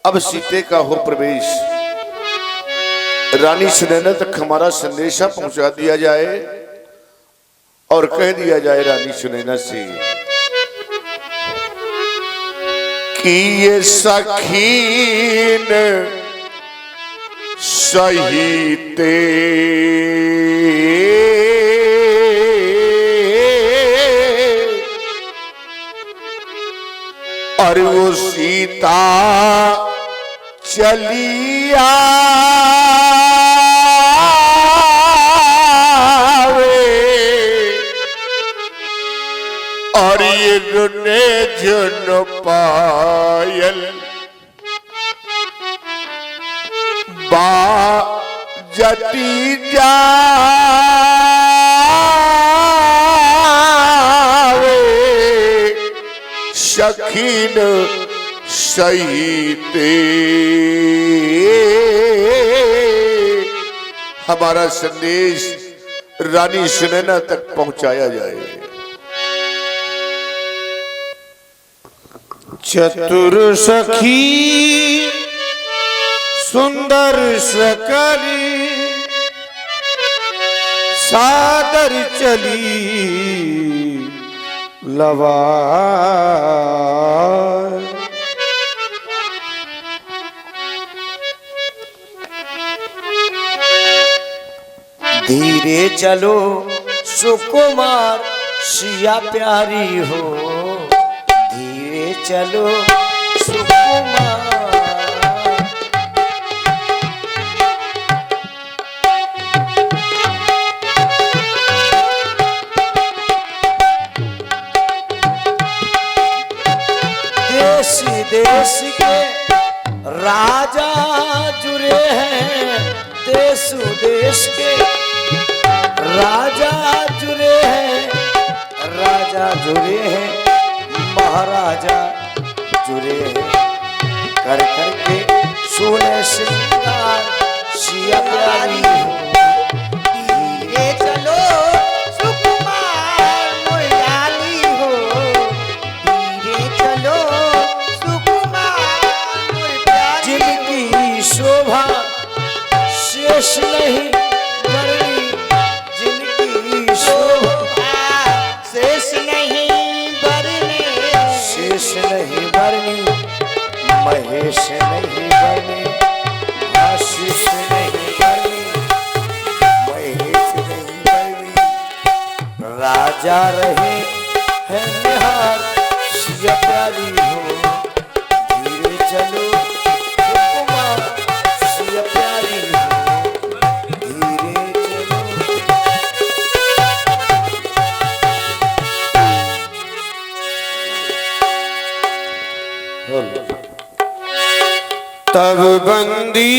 अब सीते का हो प्रवेश, रानी सुनैना तक हमारा संदेशा पहुंचा दिया जाए और कह दिया जाए रानी सुनैना से कि ये सखीन सहीते और वो सीता चली आवे और ये रुने जुन पायल बाजती जावे सखीन सहीते। हमारा संदेश रानी सुनैना तक पहुंचाया जाए। चतुर सखी सुंदर सकली सादर चली लवा धीरे चलो सुकुमार सिया प्यारी हो, धीरे चलो सुकुमार। देश देश के राजा जुड़े हैं, देश देश के राजा जुड़े हैं, राजा जुड़े हैं, महाराजा जुड़े हैं। कर कर के सोने श्रृंगार सिया प्यारी हो, धीरे चलो सुकुमार मोयाली हो, धीरे चलो सुकुमार मोर प्यारी। जिनकी शोभा शेष नहीं बरनी, जिनकी शोभा शेष नहीं बरनी, शेष नहीं बरनी, महेश नहीं बरनी, आशीष नहीं बरनी, महेश नहीं बरनी। राजा रहे हैं निहार सिया प्यारी हो, धीरे चलो सुकुमार सिया प्यारी हो, धीरे चलो। तब बंदी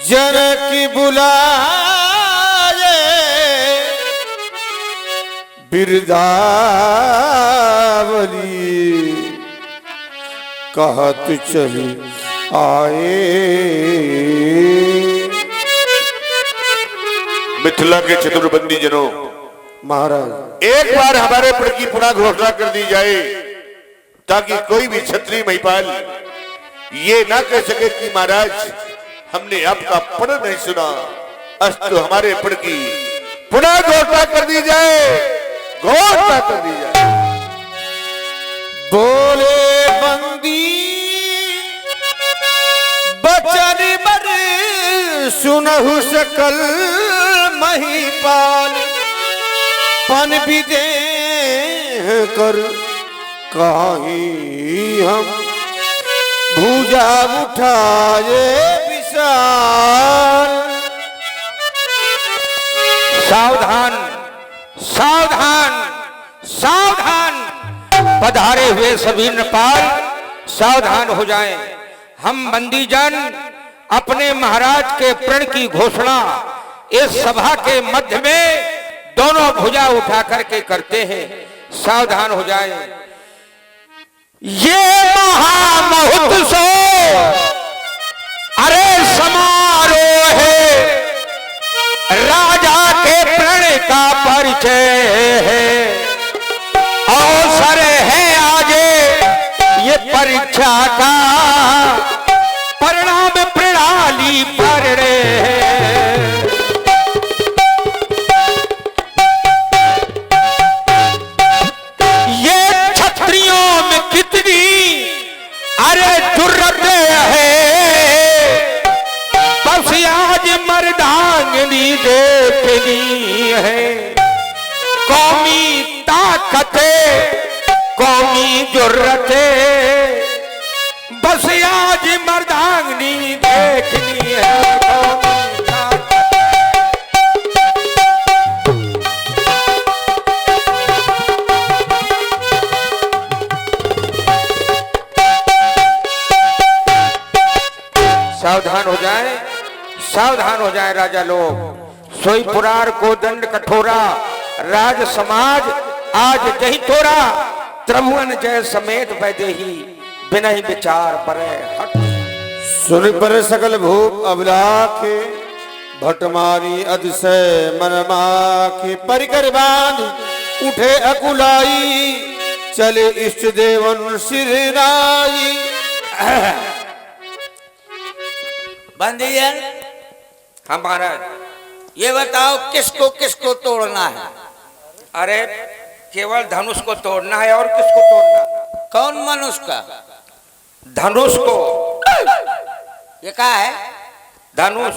जनक बुलाए बिरदावली कहत चली आए। मिथिला के चतुर्बंदी जनों, महाराज एक बार हमारे पद की पुनः घोषणा कर दी जाए ताकि कोई भी क्षत्रिय महिपाल ये ना कह सके कि महाराज हमने आपका पद नहीं सुना। अस्तु हमारे पद की पुनः घोषणा कर दी जाए, घोषणा कर दी जाए। बोले बंदी बचन बर सुनहु सकल महिपाल, पन विदे कर कहीं हम भुजा उठाए विशाल। सावधान सावधान सावधान, पधारे हुए सभी नृपाल सावधान हो जाएं। हम बंदीजन अपने महाराज के प्रण की घोषणा इस सभा के मध्य में दोनों भुजा उठा करके करते हैं। सावधान हो जाएं। ये महामहोत्सव अरे समारोह है, राजा के प्रण का परिचय है और परीक्षा का परिणाम प्रणाली पर रे। ये क्षत्रियों में कितनी अरे जुर्रत है, बस आज मर्दांगनी देखनी है। कौमी ताकत कौमी जुर्रत, बस आज मर्दांगनी देखनी है। कौमी ताकत। सावधान हो जाए, सावधान हो जाए राजा लोग। सोई पुरार को दंड कठोरा, राज समाज आज जही तोरा। त्रिभुवन जय समेत वैदेही, बिना ही विचार परे हट। सुन पर सकल भूप अबलाखे, भटमारी अतिशय मन माखे। परिकर बांध उठे अकुलाई, चले इष्ट देवन सिरनाई। बंदियन, हाँ महाराज। ये बताओ किसको किसको तोड़ना है? अरे केवल धनुष को तोड़ना है, और किसको तोड़ना? कौन मनुष्य का? धनुष को। ये क्या है? धनुष।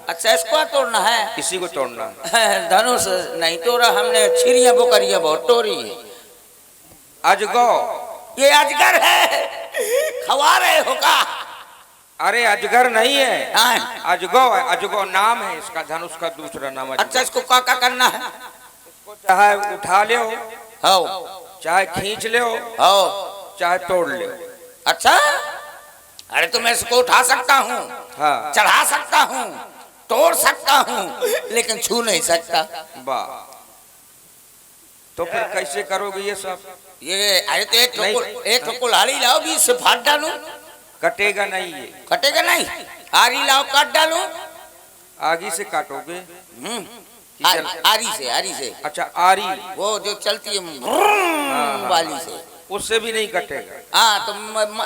अच्छा, इसको तोड़ना है? इसी को तोड़ना है। धनुष नहीं तोड़ा हमने, छिरियां बोकरियां बहुत तोड़ी है। अजगौ। ये अजगर है, खवा रहे हो का? अरे अजगर नहीं है, हाँ। अजगौ है। अजगौ नाम है इसका, धनुष का दूसरा नाम अजगौ। अच्छा, इसको क्या क्या करना है? चाहे उठा ले, हो चाहे खींच ले, हो चाहे तोड़ ले। अच्छा, अरे तो मैं इसको उठा सकता हूँ, हाँ। चढ़ा सकता हूँ, तोड़ सकता हूँ, लेकिन छू नहीं सकता। वाह, तो फिर कैसे करोगे ये सब? ये अरे तो एक कुल्हाड़ी लाओ, बीच से फाड़ डालूं। कटेगा नहीं ये। कटेगा नहीं? आरी लाओ, काट डालूं। आगी से काटोगे? आरी से। अच्छा, आरी वो जो चलती है वाली से, उससे भी नहीं कटेगा। हाँ, तो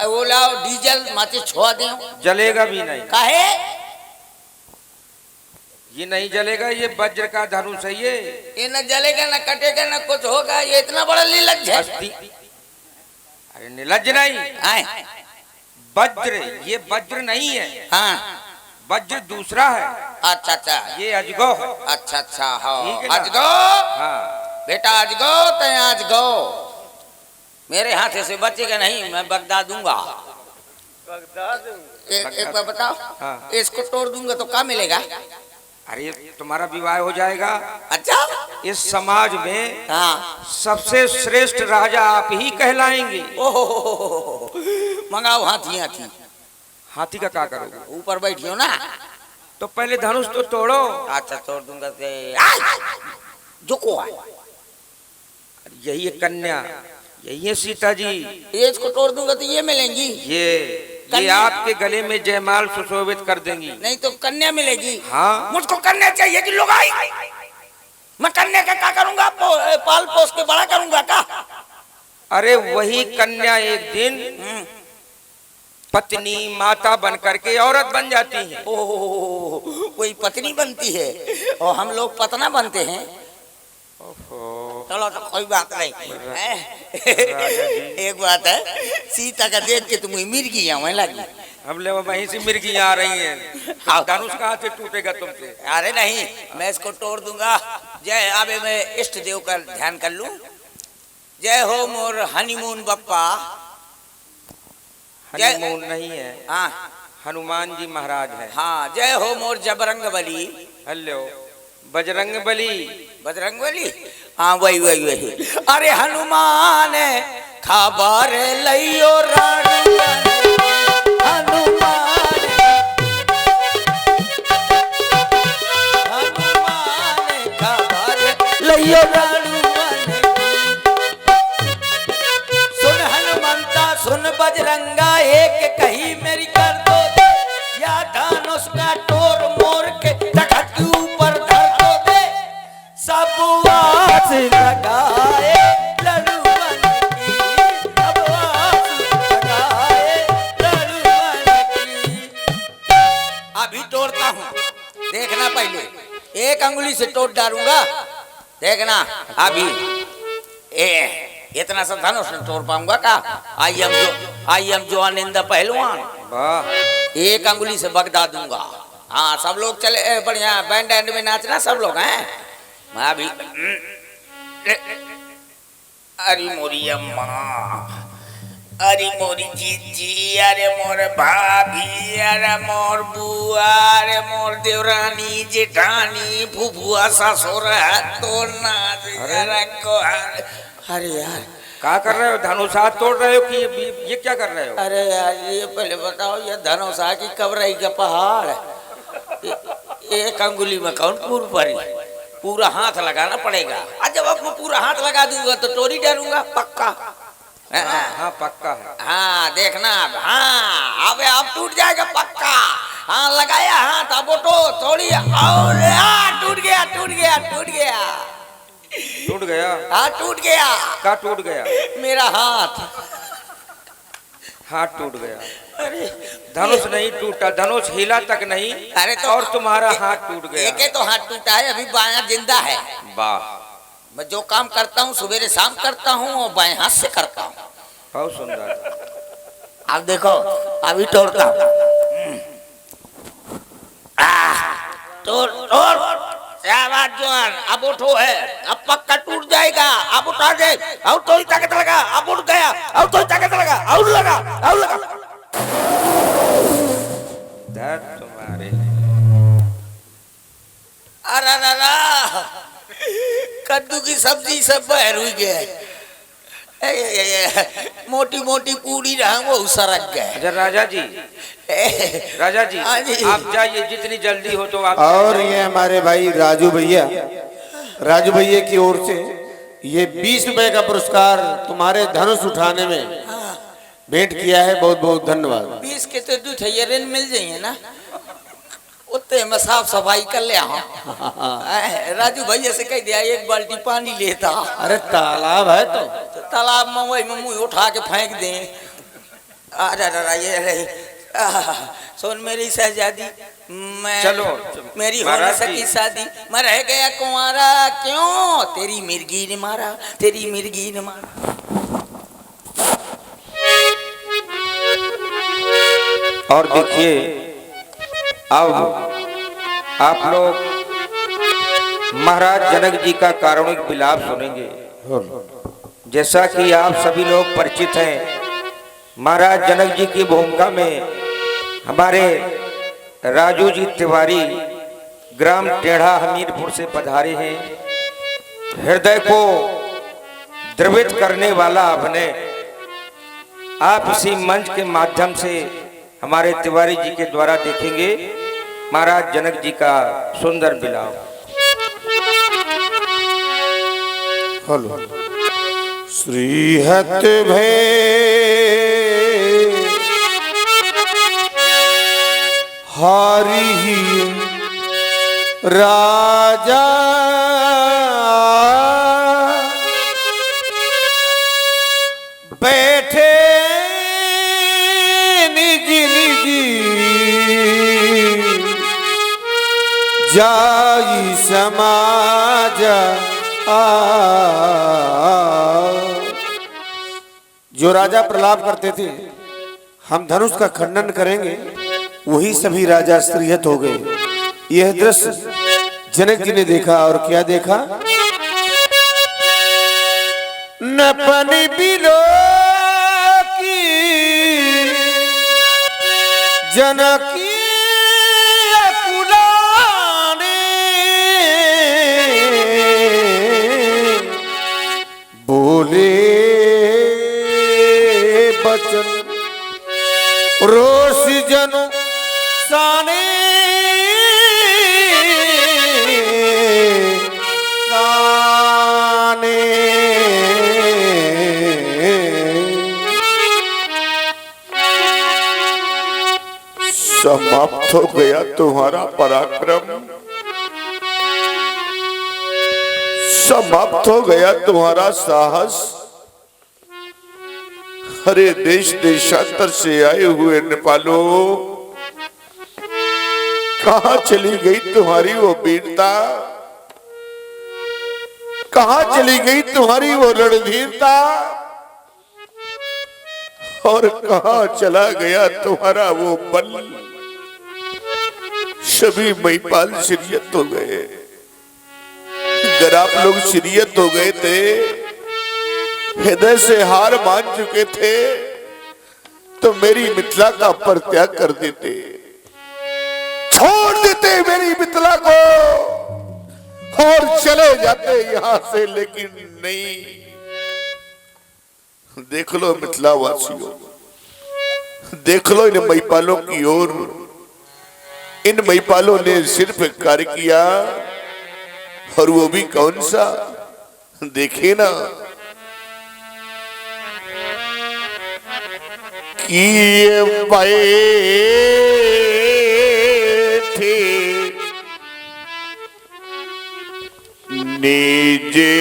वो लाओ, डीजल माचे छोड़ दे। जलेगा भी नहीं। काहे? ये नहीं जलेगा, ये वज्र का धनुष है ये न जलेगा, न कटेगा, न कुछ होगा। ये इतना बड़ा निर्लज्ज है। अरे निर्लज्ज नहीं, वज्र, ये वज्र नहीं है। हाँ, वज्र दूसरा है। अच्छा अच्छा, ये अजगौ है। अच्छा हाँ, ठीक है ना? अजगौ। हाँ बेटा अजगौ, तय अजगौ, मेरे हाथ से बचेगा नहीं, मैं बगदा दूंगा। एक बार बताओ। हाँ। इसको तोड़ दूंगा तो क्या मिलेगा? अरे तुम्हारा विवाह हो जाएगा। अच्छा, इस समाज में हाँ, सबसे श्रेष्ठ राजा आप ही कहलाएंगे। ओहो, मंगाओ हाथी। हाथी का क्या करोगे? ऊपर बैठियो ना। तो पहले धनुष तो तोड़ो। अच्छा, तोड़ दूंगा। जो को है? यही है कन्या, यही है सीता जी। ये इसको तोड़ दूंगा तो ये मिलेंगी? ये आपके गले में जयमाल सुशोभित कर देंगी। नहीं तो कन्या मिलेगी। हाँ। मुझको कन्या चाहिए कि लुगाई? मैं कन्या का क्या करूंगा? पाल पोस के बड़ा करूंगा का? अरे वही कन्या एक दिन पत्नी माता बन करके औरत बन जाती है। ओह, कोई पत्नी बनती है और हम लोग पतना बनते हैं। चलो तो कोई बात नहीं। एक बात है, सीता का देख के तुम मिर्गी आवे लगी। हम ले वहीं से मिर्गियां आ रही हैं। धनुष कहाँ से टूटेगा तुमसे? अरे नहीं, मैं इसको तोड़ दूंगा। जय, अबे मैं इष्ट देव का ध्यान कर लूं। जय हो मोर हनीमून बप्पा। हनीमून नहीं है, हाँ, हनुमान जी महाराज है। हाँ, जय हो मोर जबरंग बली। हेलो, बजरंग बली। बजरंग बली, हाँ वही। अरे हनुमान खबर लियो रानी, हनुमान खबर लियो रानी। सुन हनुमंता, सुन बजरंगा, एक कही मेरी कर दो, या धनुष का टोर मोर के तखत के ऊपर धर दो दे। सब आस लगाए लड़ुवन की, अब आस लगाए एक अंगुली से तोड़ डालूंगा, देखना अभी। इतना सा धनुष न तोड़ पाऊंगा का? आई एम जो आनंदा पहलवान, वाह, एक अंगुली से बगदा दूंगा। हाँ सब लोग चले, बढ़िया बैंड एंड में नाचना सब लोग हैं। मैं भी अरे मोरी अम्मा, अरे मोरी जीजी, अरे मोर भाभी, अरे मोर बुआ, अरे मोर देवरानी जेठानी फुफुआ ससुर तो नाच को। अरे यार क्या कर रहे हो? धनुष हाथ तोड़ रहे हो कि ये क्या कर रहे हो? अरे यार ये पहले बताओ, ये धनौसा की कबराई का पहाड़, एक अंगुली में कौन पूर पड़ी? पूरा हाथ लगाना पड़ेगा। आज जब अब मैं पूरा हाथ लगा दूंगा तो तोड़ी डालूंगा पक्का। हाँ पक्का है। हाँ देखना अब, हाँ अब टूट जाएगा पक्का। हाँ लगाया हाथ, अब तो थोड़ी और टूट गया टूट गया टूट गया टूट गया? हाँ टूट गया। क्या टूट गया? मेरा हाथ, हाथ टूट गया। अरे धनुष नहीं टूटा, धनुष हिला तक नहीं। अरे तो और तुम्हारा हाथ टूट गया। एक तो हाथ टूटा है, अभी बायां जिंदा है। वाह, मैं जो काम करता हूँ सवेरे शाम करता हूँ और बाएं हाथ से करता हूँ। बहुत सुंदर। अब देखो अभी तोड़ता हूँ। तोड़ तोड़, शाबाश जवान, अब उठो है, अब पक्का टूट जाएगा। अब उठा दे, और थोड़ी ताकत लगा, अब उठ गया, और थोड़ी ताकत लगा, और लगा, और लगा। दर्द तुम्हारे। अरे कद्दू की सब्जी सब बाहर हुई गए, मोटी मोटी पूरी रहा वो सरक गए। अच्छा राजा जी, राजा जी हाँ जी। आप जाइए जितनी जल्दी हो तो आप। और ये हमारे भाई राजू भैया, राजू भैया की ओर से ये 20 रुपए का पुरस्कार तुम्हारे धनुष उठाने में भेंट किया है। बहुत बहुत धन्यवाद। 20 के तो 2 थैया मिल जाइए ना, उतने में साफ सफाई कर ले। राजू भैया से कह दिया 1 बाल्टी पानी लेता। अरे तालाब है तो तालाब में वही में मुँह उठा के फेंक दें। सुन मेरी शहजादी, मैं चलो, मेरी हो न महाराज सकी जी। शादी, मैं रह गया कुंवारा क्यों? तेरी मिर्गी ने मारा, तेरी मिर्गी ने मारा। और देखिए अब आप लोग महाराज जनक जी का कारुणिक विलाप सुनेंगे। जैसा कि आप सभी लोग परिचित हैं, महाराज जनक जी की भूमिका में हमारे राजू जी तिवारी ग्राम टेढ़ा हमीरपुर से पधारे हैं। हृदय को द्रवित करने वाला अभिनय आप इसी मंच के माध्यम से हमारे तिवारी जी के द्वारा देखेंगे। महाराज जनक जी का सुंदर विलाप। हेलो। श्रीहत भे हारी ही राजा बैठे निज निज जाई समाज जो राजा प्रलाप करते थे, हम धनुष का खंडन करेंगे, वही सभी राजा श्रीहत हो गए। यह दृश्य जनक जी ने देखा और क्या देखा? नपन बिलो की जनकी अकुलाने बोले बचन रोष जनो साने साने। समाप्त हो गया तुम्हारा पराक्रम, समाप्त हो गया तुम्हारा साहस। हरे देश देशांतर से आए हुए नेपालों, कहां चली गई तुम्हारी वो वीरता? कहां चली गई तुम्हारी वो रणधीरता और कहां चला गया तुम्हारा वो बल। सभी महिपाल शिरियत हो गए। अगर आप लोग शिरियत हो गए थे, हृदय से हार मान चुके थे, तो मेरी मिथिला का परित्याग कर देते, छोड़ देते मेरी मिथिला को और चले जाते यहां से। लेकिन नहीं, देख लो मिथिला वासियों, देख लो इन महिपालों की ओर। इन महिपालों ने सिर्फ कार्य किया, और वो भी कौन सा, देखे ना कि ये थे निजे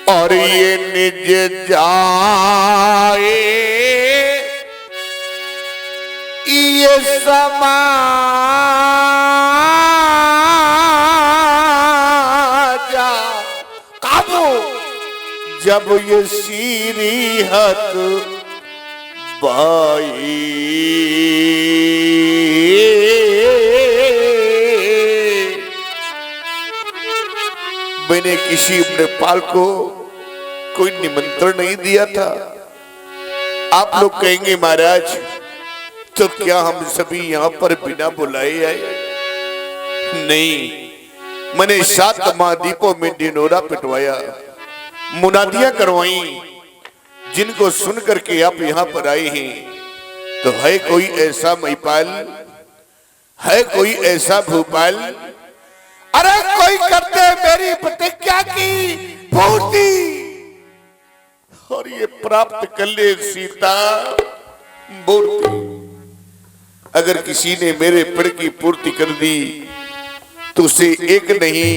और ये निज जाए ये समाजा काबू जब ये सीरीहत बाई। मैंने किसी अपने पाल को कोई निमंत्रण नहीं दिया था। आप लोग कहेंगे महाराज तो क्या हम सभी यहाँ पर बिना बुलाए आए? नहीं, मैंने 7 महाद्वीपों में ढिंढोरा पिटवाया, मुनादियां करवाई, जिनको सुन करके आप यहाँ पर आए हैं। तो है कोई ऐसा महिपाल, है कोई ऐसा भूपाल, अरे कोई करते मेरी प्रतिज्ञा की पूर्ति और ये प्राप्त कर ले सीता मूर्ति। अगर किसी ने मेरे प्रण की पूर्ति कर दी तो उसे 1 नहीं,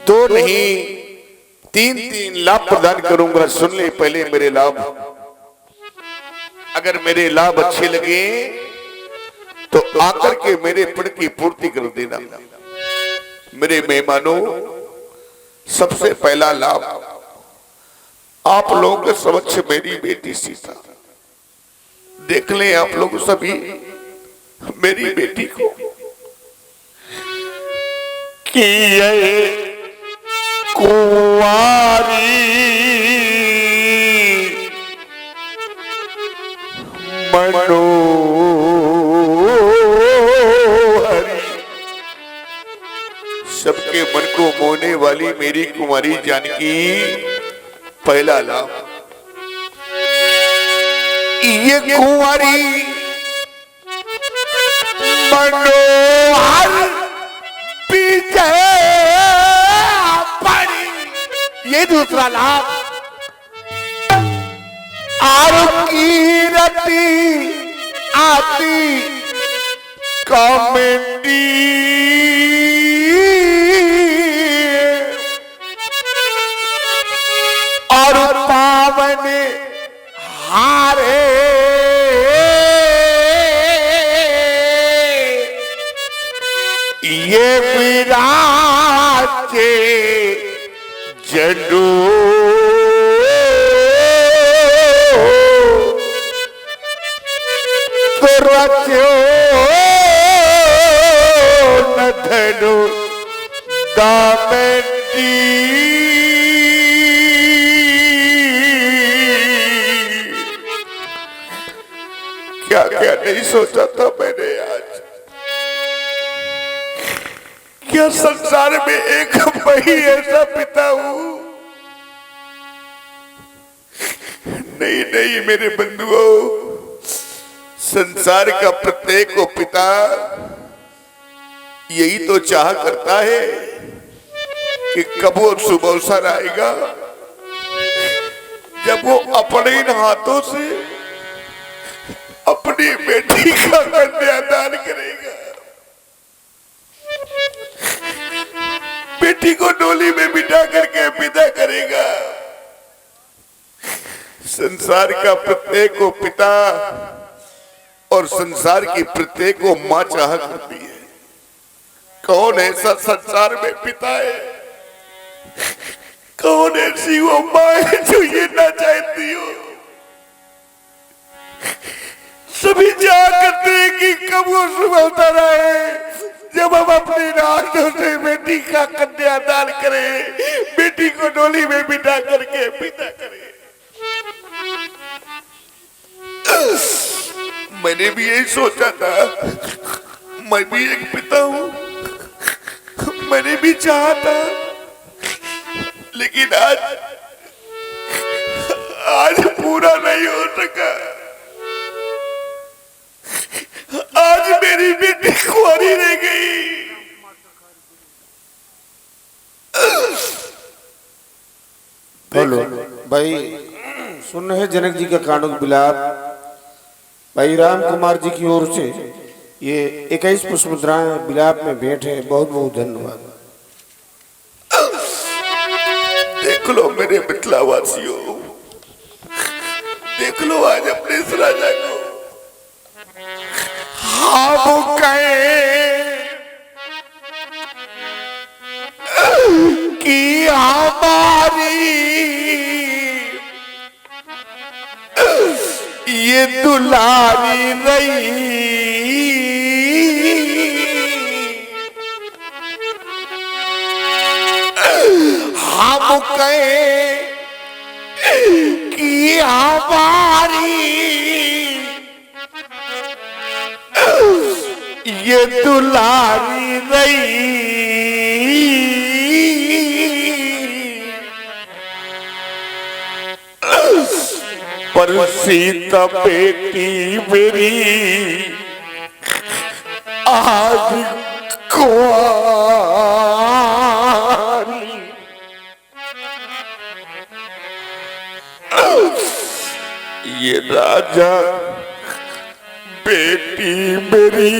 2 नहीं, 3 लाभ प्रदान करूंगा। सुन ले पहले मेरे लाभ। अगर मेरे लाभ अच्छे लगे तो आकर के मेरे प्रण की पूर्ति कर देना। मेरे मेहमानों, सबसे पहला लाभ आप लोगों के समक्ष मेरी बेटी सीता। देख लें आप लोग सभी मेरी बेटी को कि ये कुंवारी मनोहरी सबके मन को मोहने वाली मेरी कुंवारी जानकी। पहला लाभ, ये कुंवारी मनोहर पीछे पड़ी। ये दूसरा लाभ, आर कीरती आती कॉमेडी और पावन हारे ये विराजे जडू तो रचो न धनु दामेटी। क्या क्या नहीं सोचा था मैंने आज। क्या संसार में एक मैं ही ऐसा पिता हूं? नहीं नहीं मेरे बंधुओं, संसार का प्रत्येक को पिता यही तो चाह करता है कि कब वो शुभ अवसर आएगा जब वो अपने इन हाथों से अपनी बेटी का कन्यादान करेगा, बेटी को डोली में बिठा करके विदा करेगा। संसार का प्रत्येक को पिता और संसार की प्रत्येक को मां चाह करती है। कौन ऐसा संसार में पिता है, कौन ऐसी वो मां है जो ये ना चाहती हो। सभी चाह करते हैं कि कब वो सुबह उतर आए जब हम अपनी रातों से बेटी का कन्यादान करें, बेटी को डोली में बिठा करके पिता करें। मैंने भी यही सोचा था, मैं भी एक पिता हूं, मैंने भी चाहा था, लेकिन आज पूरा नहीं हो सका। आज मेरी बेटी कुंवारी रह गई। बोलो भाई, सुन रहे जनक जी का कांडक विलाप भाई राम कुमार जी की ओर से ये 21 पुष्पमुद्राएं विलाप में भेंट है। बहुत बहुत धन्यवाद। देख लो मेरे मिथिलावासियों, देख लो आज अपने इस राजा को। हम कहे कि हमारी ये दुलारी रही, हम कहे कि हमारी ये दुलारी रही, पर सीता बेटी मेरी आज कुंवारी। ये राजा बेटी मेरी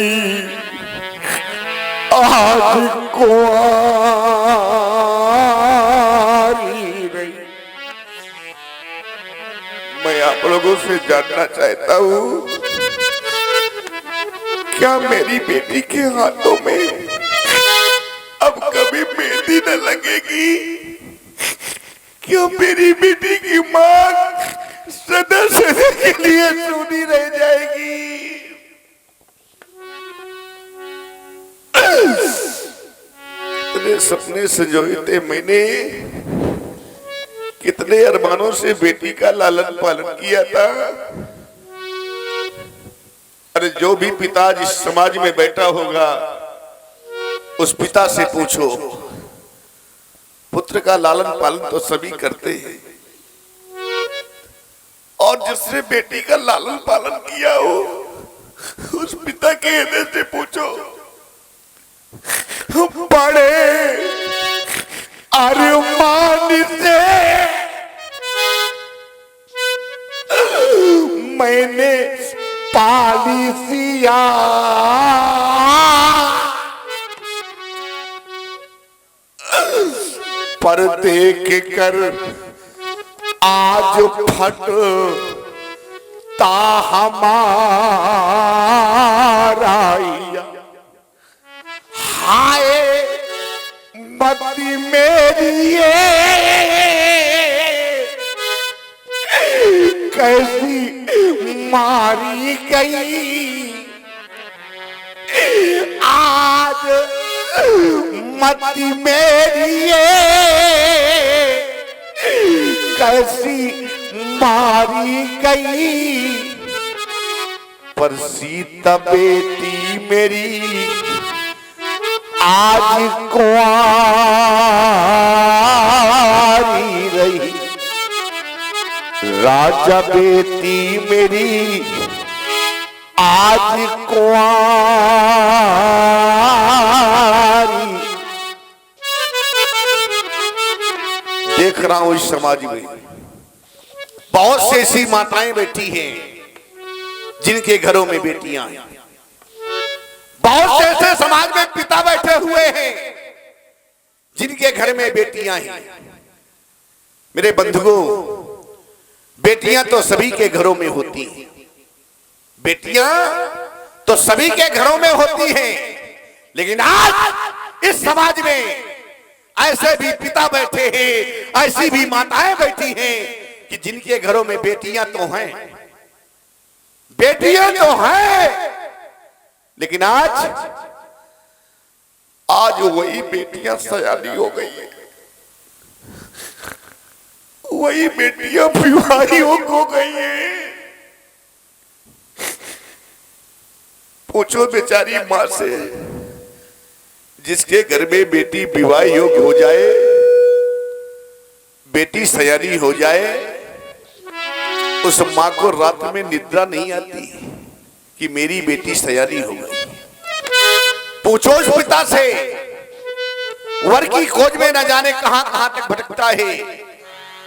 आज कुंवारी रही। मैं आप लोगों से जानना चाहता हूँ, क्या मेरी बेटी के हाथों में अब कभी मेहंदी न लगेगी? क्या मेरी बेटी की मांग सदा सदा के लिए सुनी रह जाएगी? इतने सपने सजोए थे मैंने, कितने अरमानों से बेटी का लालन पालन किया था। अरे जो भी पिता जिस समाज में बैठा होगा उस पिता से पूछो, पुत्र का लालन पालन तो सभी करते हैं, और जिसने बेटी का लालन पालन किया हो उस पिता के हृदय से पूछो, बड़े अरमान से मैंने पाली सिया, पर देख कर आज फट ता हमारा। हाय मती मेरी कैसी मारी गई, आज मती मेरी कैसी मारी गई, पर सीता बेटी मेरी आज कुंवारी रही। राजा बेटी मेरी आज कुंवारी। देख रहा हूं इस समाज में बहुत से ऐसी माताएं बैठी हैं जिनके घरों में बेटियां हैं। बहुत से ऐसे समाज में पिता बैठे हुए हैं जिनके घर में बेटियां हैं। मेरे बंधुओं, बेटियां तो सभी के घरों में होती हैं, बेटियां तो सभी के घरों में होती हैं, लेकिन आज इस समाज में ऐसे भी पिता बैठे हैं, ऐसी भी माताएं बैठी हैं कि जिनके घरों में बेटियां तो हैं, बेटियां तो हैं, लेकिन आज वही बेटियां सयानी हो गई है, वही बेटियां विवाहियों हो गई है। पूछो बेचारी मां से, जिसके घर में बेटी विवाह योग्य हो जाए, बेटी सयानी हो जाए, उस मां को रात में निद्रा नहीं आती कि मेरी बेटी सयानी हो गई। पूछो उस पिता से, वर की खोज में न जाने कहां कहां तक भटकता है,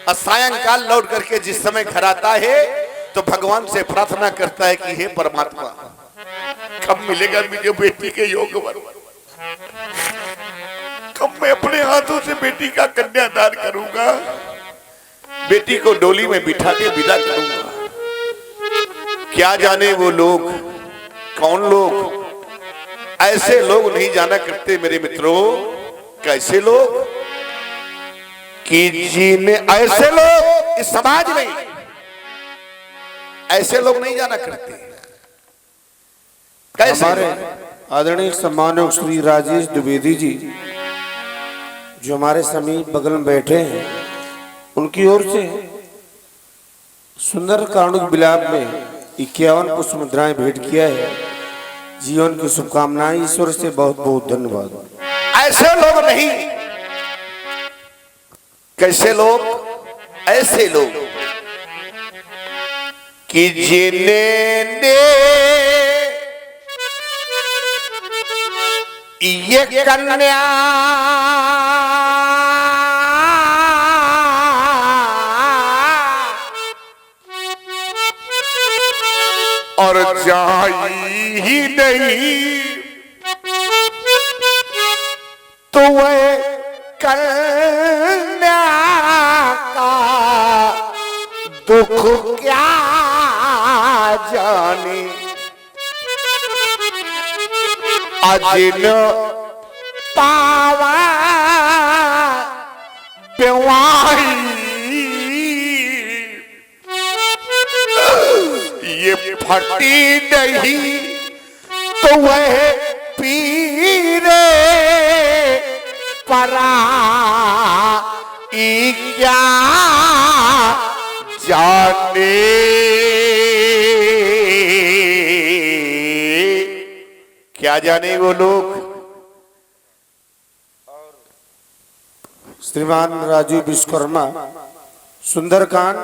और सायंकाल लौट करके जिस समय घर आता है तो भगवान से प्रार्थना करता है कि हे परमात्मा, कब मिलेगा मुझे बेटी के योग्य वर, कब मैं अपने हाथों से बेटी का कन्यादान करूंगा, बेटी को डोली में बिठा के विदा करूंगा। क्या जाने वो लोग, कौन लोग, ऐसे लोग नहीं जाना करते मेरे मित्रों, कैसे लोग कि जिन ऐसे लोग इस समाज में, ऐसे लोग नहीं जाना करते। कैसे? हमारे आदरणीय सम्माननीय श्री राजेश द्विवेदी जी जो हमारे समीप बगल में बैठे हैं, उनकी ओर से सुंदर कारुणिक विलाप में 51 पुष्प मुद्राएं भेंट किया है। जीवन की शुभकामनाएं, ईश्वर से बहुत बहुत धन्यवाद। ऐसे लोग नहीं, कैसे लोग, ऐसे लोग कि जिन्हें ये कन्या और जाई ही नहीं, तो वह कन्या का दुख क्या जाने, अजिन पावा बेवाई, ये फटी नहीं तो वह पीरे परा क्या जाने। क्या जाने वो लोग। श्रीमान राजू विश्वकर्मा सुंदरकांड